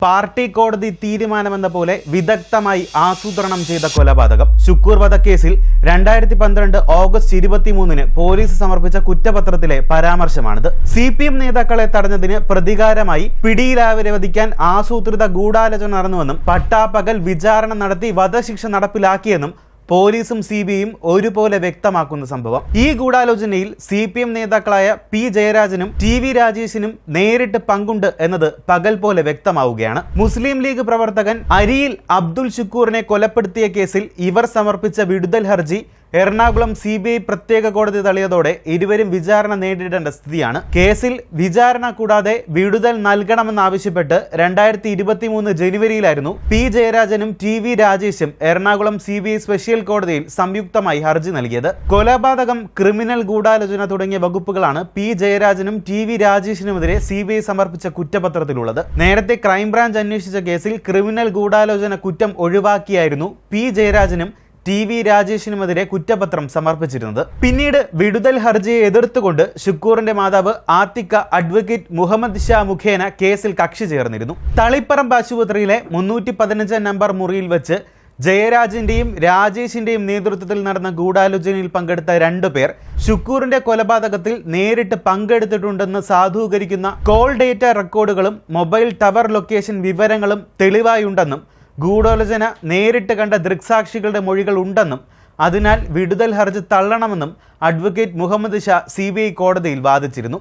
Party കോടതി തീരുമാനമെന്ന പോലെ വിദഗ്ധമായി ആസൂത്രണം ചെയ്ത കൊലപാതകം. ശുക്കൂർ വധക്കേസിൽ 2012 ഓഗസ്റ്റ് 23 പോലീസ് സമർപ്പിച്ച കുറ്റപത്രത്തിലെ പരാമർശമാണിത്. CPM നേതാക്കളെ തടഞ്ഞതിന് പ്രതികാരമായി പിടിയിലായവരെ വധിക്കാൻ ആസൂത്രിത ഗൂഢാലോചന നടന്നുവെന്നും പട്ടാപ്പകൽ വിചാരണ നടത്തി വധശിക്ഷ നടപ്പിലാക്കിയെന്നും പോലീസും CBIയും ഒരുപോലെ വ്യക്തമാക്കുന്ന സംഭവം. ഈ ഗൂഢാലോചനയിൽ CPM നേതാക്കളായ P ജയരാജനും TV രാജേഷിനും നേരിട്ട് പങ്കുണ്ട് എന്നത് പകൽ പോലെ വ്യക്തമാവുകയാണ്. മുസ്ലിം ലീഗ് പ്രവർത്തകൻ അരിയിൽ അബ്ദുൽ ഷുക്കൂറിനെ കൊലപ്പെടുത്തിയ കേസിൽ ഇവർ സമർപ്പിച്ച വിടുതൽ ഹർജി എറണാകുളം CBI പ്രത്യേക കോടതി തള്ളിയതോടെ ഇരുവരും വിചാരണ നേരിടേണ്ട സ്ഥിതിയാണ്. കേസിൽ വിചാരണ കൂടാതെ വിടുതൽ നൽകണമെന്നാവശ്യപ്പെട്ട് 2023 ജനുവരിയിലായിരുന്നു P ജയരാജനും TV രാജേഷും എറണാകുളം CBI സ്പെഷ്യൽ കോടതിയിൽ സംയുക്തമായി ഹർജി നൽകിയത്. കൊലപാതകം, ക്രിമിനൽ ഗൂഢാലോചന തുടങ്ങിയ വകുപ്പുകളാണ് P ജയരാജനും TV രാജേഷിനുമെതിരെ CBI സമർപ്പിച്ച കുറ്റപത്രത്തിലുള്ളത്. നേരത്തെ ക്രൈംബ്രാഞ്ച് അന്വേഷിച്ച കേസിൽ ക്രിമിനൽ ഗൂഢാലോചന കുറ്റം ഒഴിവാക്കിയായിരുന്നു P ജയരാജനും TV രാജേഷിനുമെതിരെ കുറ്റപത്രം സമർപ്പിച്ചിരുന്നത്. പിന്നീട് വിടുതൽ ഹർജിയെ എതിർത്തുകൊണ്ട് ഷുക്കൂറിന്റെ മാതാവ് ആത്തിക്ക അഡ്വക്കേറ്റ് മുഹമ്മദ് ഷാ മുഖേന കേസിൽ കക്ഷി ചേർന്നിരുന്നു. തളിപ്പറമ്പ് ആശുപത്രിയിലെ 315 നമ്പർ മുറിയിൽ വെച്ച് ജയരാജിന്റെയും രാജേഷിന്റെയും നേതൃത്വത്തിൽ നടന്ന ഗൂഢാലോചനയിൽ പങ്കെടുത്ത 2 പേർ ഷുക്കൂറിന്റെ കൊലപാതകത്തിൽ നേരിട്ട് പങ്കെടുത്തിട്ടുണ്ടെന്ന് സാധൂകരിക്കുന്ന കോൾ ഡേറ്റ റെക്കോർഡുകളും മൊബൈൽ ടവർ ലൊക്കേഷൻ വിവരങ്ങളും തെളിവായുണ്ടെന്നും ഗൂഢാലോചന നേരിട്ട് കണ്ട ദൃക്സാക്ഷികളുടെ മൊഴികൾ ഉണ്ടെന്നും അതിനാൽ വിടുതൽ ഹർജി തള്ളണമെന്നും അഡ്വക്കേറ്റ് മുഹമ്മദ് ഷാ CBI കോടതിയിൽ വാദിച്ചിരുന്നു.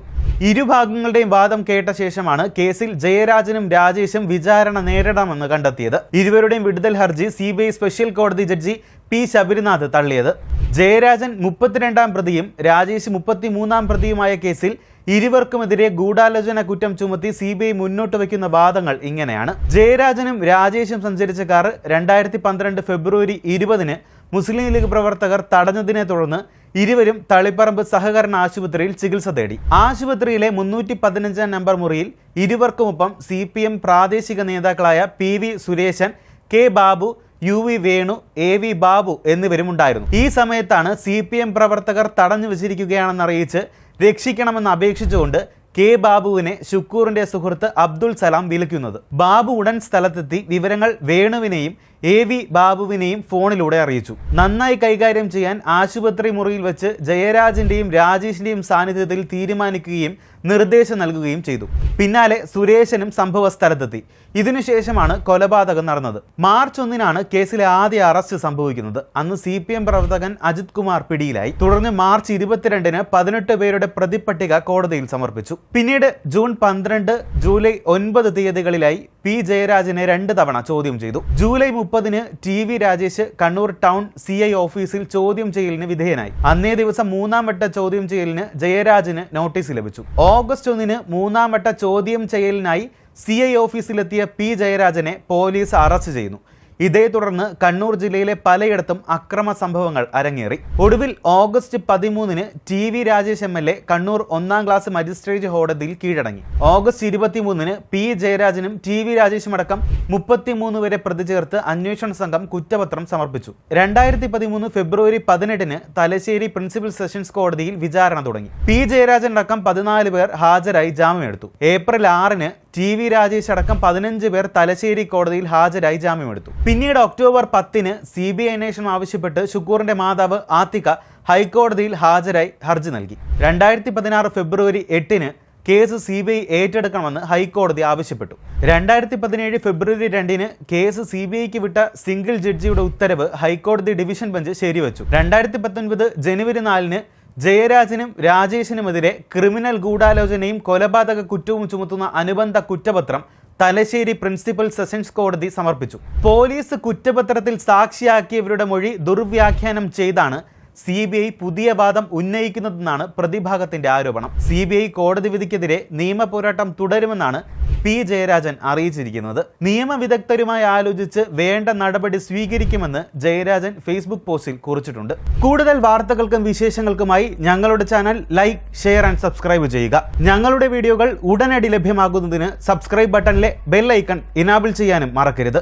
ഇരുഭാഗങ്ങളുടെയും വാദം കേട്ട ശേഷമാണ് കേസിൽ ജയരാജനും രാജേഷും വിചാരണ നേരിടണമെന്ന് കണ്ടെത്തിയത്. ഇരുവരുടെയും വിടുതൽ ഹർജി CBI സ്പെഷ്യൽ കോടതി ജഡ്ജി P ശബരിനാഥ് തള്ളിയത്. ജയരാജൻ 32ാം പ്രതിയും രാജേഷ് 33ാം പ്രതിയുമായ കേസിൽ ഇരുവർക്കുമെതിരെ ഗൂഢാലോചന കുറ്റം ചുമത്തി CBI മുന്നോട്ട് വയ്ക്കുന്ന വാദങ്ങൾ ഇങ്ങനെയാണ്. ജയരാജനും രാജേഷും സഞ്ചരിച്ച കാർ 2012 ഫെബ്രുവരി 20 മുസ്ലിം ലീഗ് പ്രവർത്തകർ തടഞ്ഞതിനെ തുടർന്ന് ഇരുവരും തളിപ്പറമ്പ് സഹകരണ ആശുപത്രിയിൽ ചികിത്സ തേടി. ആശുപത്രിയിലെ 315 നമ്പർ മുറിയിൽ ഇരുവർക്കുമൊപ്പം CPM പ്രാദേശിക നേതാക്കളായ PV Sureshan, K Babu, UV Venu, AV Babu എന്നിവരും ഉണ്ടായിരുന്നു. ഈ സമയത്താണ് CPM പ്രവർത്തകർ തടഞ്ഞു വെച്ചിരിക്കുകയാണെന്നറിയിച്ച് രക്ഷിക്കണമെന്ന് അപേക്ഷിച്ചുകൊണ്ട് K ബാബുവിനെ ഷുക്കൂറിന്റെ സുഹൃത്ത് അബ്ദുൾ സലാം വിളിക്കുന്നത്. ബാബു ഉടൻ സ്ഥലത്തെത്തി വിവരങ്ങൾ വേണുവിനെയും AV ബാബുവിനെയും ഫോണിലൂടെ അറിയിച്ചു. നന്നായി കൈകാര്യം ചെയ്യാൻ ആശുപത്രി മുറിയിൽ വെച്ച് ജയരാജിന്റെയും രാജേഷിന്റെയും സാന്നിധ്യത്തിൽ തീരുമാനിക്കുകയും നിർദ്ദേശം നൽകുകയും ചെയ്തു. പിന്നാലെ സുരേഷനും സംഭവ സ്ഥലത്തെത്തി. ഇതിനുശേഷമാണ് കൊലപാതകം നടന്നത്. മാർച്ച് 1 കേസിലെ ആദ്യ അറസ്റ്റ് സംഭവിക്കുന്നത്. അന്ന് CPM പ്രവർത്തകൻ അജിത് കുമാർ പിടിയിലായി. തുടർന്ന് മാർച്ച് 22 18 പേരുടെ പ്രതിപ്പട്ടിക കോടതിയിൽ സമർപ്പിച്ചു. പിന്നീട് ജൂൺ 12, ജൂലൈ 9 തീയതികളിലായി P ജയരാജനെ 2 തവണ ചോദ്യം ചെയ്തു. July 30 TV Rajesh Kannur town CI ഓഫീസിൽ ചോദ്യം ചെയ്യലിന് വിധേയനായി. അന്നേ ദിവസം 3ാം വട്ട ചോദ്യം ചെയ്യലിന് ജയരാജന് നോട്ടീസ് ലഭിച്ചു. ഓഗസ്റ്റ് 1 3ാം വട്ട ചോദ്യം ചെയ്യലിനായി CI ഓഫീസിലെത്തിയ P ജയരാജനെ പോലീസ് അറസ്റ്റ് ചെയ്യുന്നു. ഇതേ തുടർന്ന് കണ്ണൂർ ജില്ലയിലെ പലയിടത്തും അക്രമ സംഭവങ്ങൾ അരങ്ങേറി. ഒടുവിൽ August 13 TV Rajesh MLA Kannur 1ാം class magistrate കോടതിയിൽ കീഴടങ്ങി. ഓഗസ്റ്റ് 23 P ജയരാജനും TV രാജേഷും അടക്കം 33 വരെ പ്രതി ചേർത്ത് അന്വേഷണ സംഘം കുറ്റപത്രം സമർപ്പിച്ചു. 2013 ഫെബ്രുവരി 18 തലശ്ശേരി പ്രിൻസിപ്പൽ സെഷൻസ് കോടതിയിൽ വിചാരണ തുടങ്ങി. P ജയരാജൻ അടക്കം 14 പേർ ഹാജരായി ജാമ്യമെടുത്തു. ഏപ്രിൽ 6 TV രാജേഷ് അടക്കം 15 പേർ തലശ്ശേരി കോടതിയിൽ ഹാജരായി ജാമ്യമെടുത്തു. പിന്നീട് ഒക്ടോബർ 10 CBI അന്വേഷണം ആവശ്യപ്പെട്ട് ഷുക്കൂറിന്റെ മാതാവ് ആത്തിക്ക ഹൈക്കോടതിയിൽ ഹാജരായി ഹർജി നൽകി. 2016 ഫെബ്രുവരി 8 കേസ് CBI ഏറ്റെടുക്കണമെന്ന് ഹൈക്കോടതി ആവശ്യപ്പെട്ടു. 2017 ഫെബ്രുവരി 2 കേസ് CBIക്ക് വിട്ട സിംഗിൾ ജഡ്ജിയുടെ ഉത്തരവ് ഹൈക്കോടതി ഡിവിഷൻ ബെഞ്ച് ശരിവച്ചു. 2019 ജനുവരി 4 ജയരാജനും രാജേഷിനുമെതിരെ ക്രിമിനൽ ഗൂഢാലോചനയും കൊലപാതക കുറ്റവും ചുമത്തുന്ന അനുബന്ധ കുറ്റപത്രം തലശ്ശേരി പ്രിൻസിപ്പൽ സെഷൻസ് കോടതി സമർപ്പിച്ചു. പോലീസ് കുറ്റപത്രത്തിൽ സാക്ഷിയാക്കിയവരുടെ മൊഴി ദുർവ്യാഖ്യാനം ചെയ്താണ് CBI പുതിയ വാദം ഉന്നയിക്കുന്നതെന്നാണ് പ്രതിഭാഗത്തിന്റെ ആരോപണം. CBI കോടതി വിധിക്കെതിരെ നിയമപോരാട്ടം തുടരുമെന്നാണ് P ജയരാജൻ അറിയിച്ചിരിക്കുന്നത്. നിയമവിദഗ്ധരുമായി ആലോചിച്ച് വേണ്ട നടപടി സ്വീകരിക്കുമെന്ന് ജയരാജൻ ഫേസ്ബുക്ക് പോസ്റ്റിൽ കുറിച്ചിട്ടുണ്ട്. കൂടുതൽ വാർത്തകൾക്കും വിശേഷങ്ങൾക്കുമായി ഞങ്ങളുടെ channel like, share and subscribe ചെയ്യുക. ഞങ്ങളുടെ വീഡിയോകൾ ഉടനടി ലഭ്യമാകുന്നതിന് സബ്സ്ക്രൈബ് ബട്ടണിലെ ബെൽ ഐക്കൺ ഇനാബിൾ ചെയ്യാനും മറക്കരുത്.